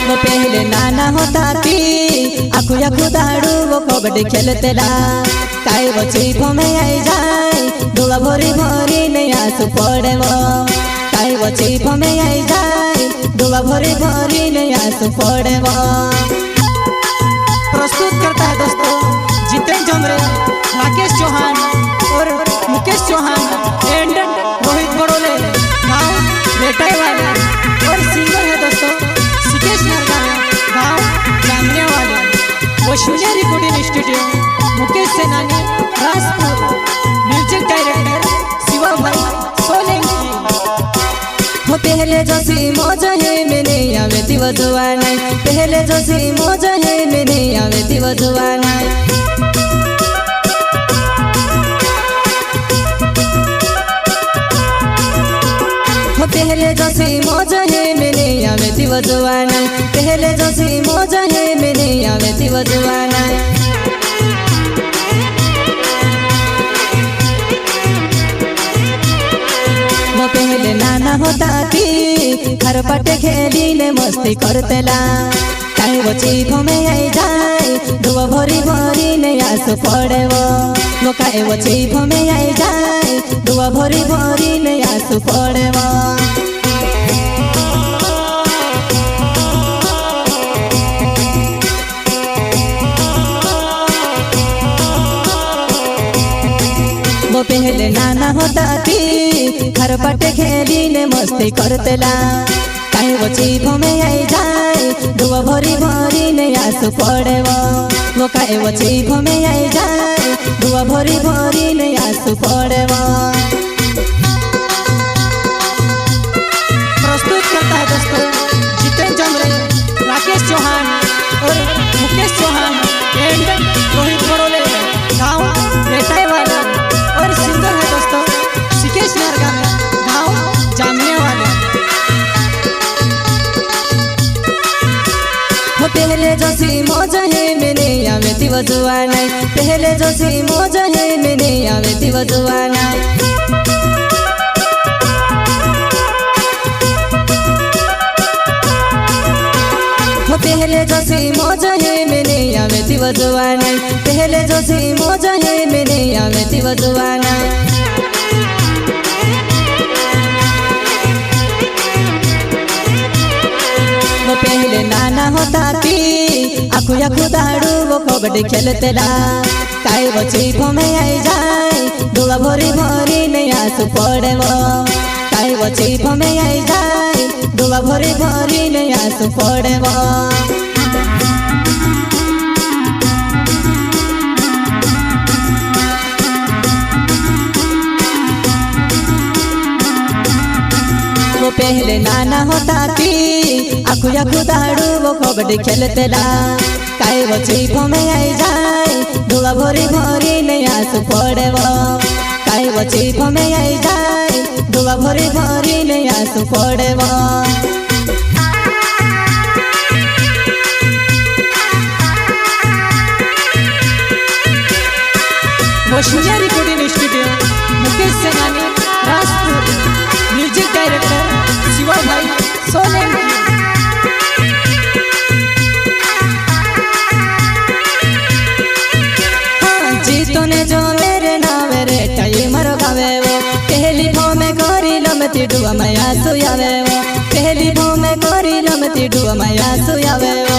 वो पहले नाना होता थी आखु आखु दाड़ू वो कबड्डी खेलते ला काई वो चीफ में आई जाए दुआ भरी भरी नहीं आंसू पड़े वो काई वो चीफ में आई जाए दुआ भरी भरी नहीं आंसू पड़े वो। प्रस्तुत करता है दोस्तों जितेंद्र जमरे, राकेश चौहान और मुकेश चौहान एंड रोहित बड़ोले गाँव बेटाई वाले और सिंगर है दोस्तों सिकेश नरगावे गाँव जानने वाले। वैष्णो रिकॉर्डिंग स्टूडियो मुकेश सेनानी राजपुर, म्यूजिक डायरेक्टर शिवा भाई सोलंकी। वो पहले जो सी मौज है मैंने आवे थी वो जुआना, पहले जो सी मौज है मैंने आवे थी वो जुआना। वो पहले जो सी मौज है मैंने आवे थी वो जुआना, पहले जो सी मौज है मैंने आवे थी वो जुआना। वो पहले नाना होता थी घर पटे खेली ने मस्ती करते ला काई वो चीफ में आई जाए दुआ भरी भरी ने आंसू पड़े वो काई वो चीफ में आई जाए दुआ भरी भरी ने आंसू पड़े वो। वो पहले नाना होता थी घर पटे खेली ने मस्ती करते ला काई वो चीफ में आई जाए दुआ भरी भरी ने आंसू पड़े वो काई वो चीफ में आई जाए दुआ भरी भरी ने आंसू पड़े वो। प्रस्तुत करता है दोस्तों जितेंद्र जमरे, राकेश चौहान और मुकेश चौहान एंड रोहित बड़ोले गाँव बेटाई वाला और सिंगर है दोस्तों सिकेश नरगावे गाँव जानने वाले। वो पहले जो सी मौज है मैंने आवे थी वो जुआना, पहले जो सी मौज है मैंने आवे थी वो जुआना। वो पहले जो सी मौज है मैंने आवे थी वो जुआना, पहले जो सी मौज है मैंने आवे थी वो जुआना। वो पहले नाना होता थी आखु आखु दाड़ू वो कबड्डी खेलते ला काई वो चीफ में आई जाए दुआ भरी भरी नहीं आंसू पड़े वो काई वो चीफ में आई जाए दुआ भरी भरी नहीं आंसू पड़े वो। वो पहले नाना होता थी आखु आखु दाड़ू वो कबड्डी खेलते ला काई वो चीफ में आई जाए दुआ भरी भरी नहीं आंसू पड़े वो काई वो चीफ में आई जाए दुआ भरी भरी नहीं आंसू पड़े वो। वैष्णो रिकॉर्डिंग स्टूडियो मुकेश सेनानी राजपुर, म्यूजिक डायरेक्टर शिवा भाई सोलंकी। हाँ जीतो ने जो मेरे नावे रे टाई मरो गावे वो पहली भो में गोरी लमती डुआ माया सुयावे वो पहली भो में गोरी लमती डुआ माया सुयावे वो।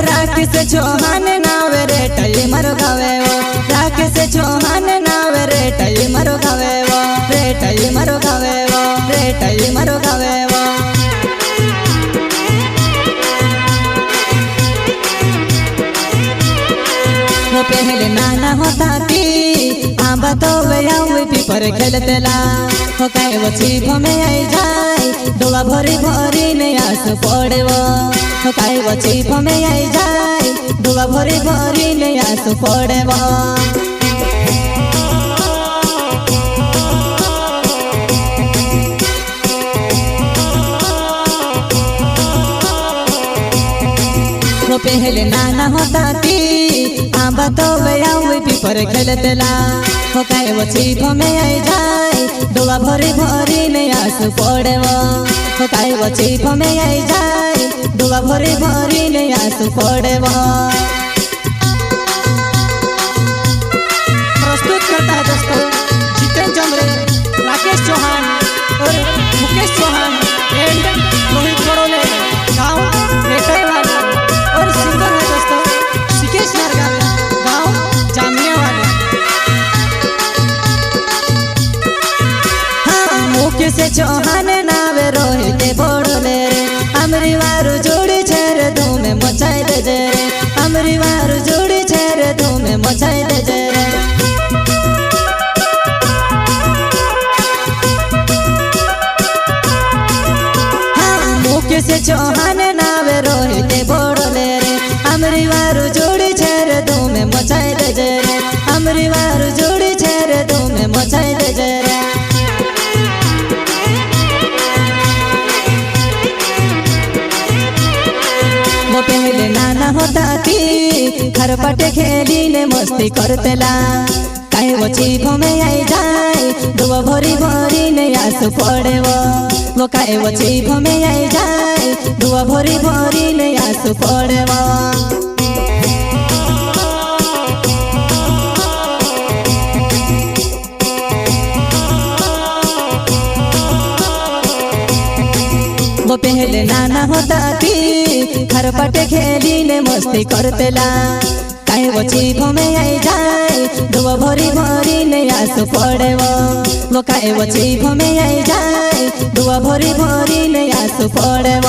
राकेश चौहान नावे रे टाई मरो गावे वो राकेश चौहान नावे रे टाई मरो गावे वो रे टाई मरो गावे वो रे टाई मरो गावे वो। वो पहले नाना होता थी आंबा तो वे पीपर खेलते ला हो काई वो चीफ में आई जाए दुआ भरी भरी नहीं आंसू पड़े वो काई वो चीफ में आई जाए दुआ भरी भरी नहीं आंसू पड़े वो। वो पहले नाना होता थी बाबा तो आउई पीपर खेलतेला हो काए वो चिप में आई जाए डोला भरी भरी ने आंसू पड़ेव हो काए वो चिप में आई जाए डोला भरी भरी ने आंसू पड़ेव। प्रस्तुत करता है दोस्तों जितेंद्र जमरे, राकेश चौहान और मुकेश चौहान एंड रोहित बड़ोले, गाँव रेटईवाला और सिंगर है दोस्तों सिकेश नारगावे, गाँव जामिया वाले। हाँ मुकेश चौहान नावे रोहित बड़ोले रे अमरी वारू जोड़ी छेर धूमे मचाई दे जे रे अमरी वारू जोड़ी छेर धूमे मचाई दे जे रे। मुकेश चौहान नावे रोहित बड़ोले रे अमरी वारू जोड़ी छेर धूमे मचाई दे जे रे अमरी वारू जोड़ी छेर धूमे मचाई दे जे रे। वो पहले नाना होता थी घर पटे खेली ने मस्ती करतेला काहे वो चिप में आई जाए दुआ भरी भरी ने आंसू पड़ेव वो काहे वो चिप में आई जाए दुआ भरी भरी ने आंसू पड़ेव। वो पहले नाना होता थी घर पटे खेली ने मस्ती करतेला काहे वो चिप में आई जाए दुआ भरी भरी ने आंसू पड़ेव वो काहे वो चिप में आई जाए दुआ भरी भरी ने आंसू पड़ेव।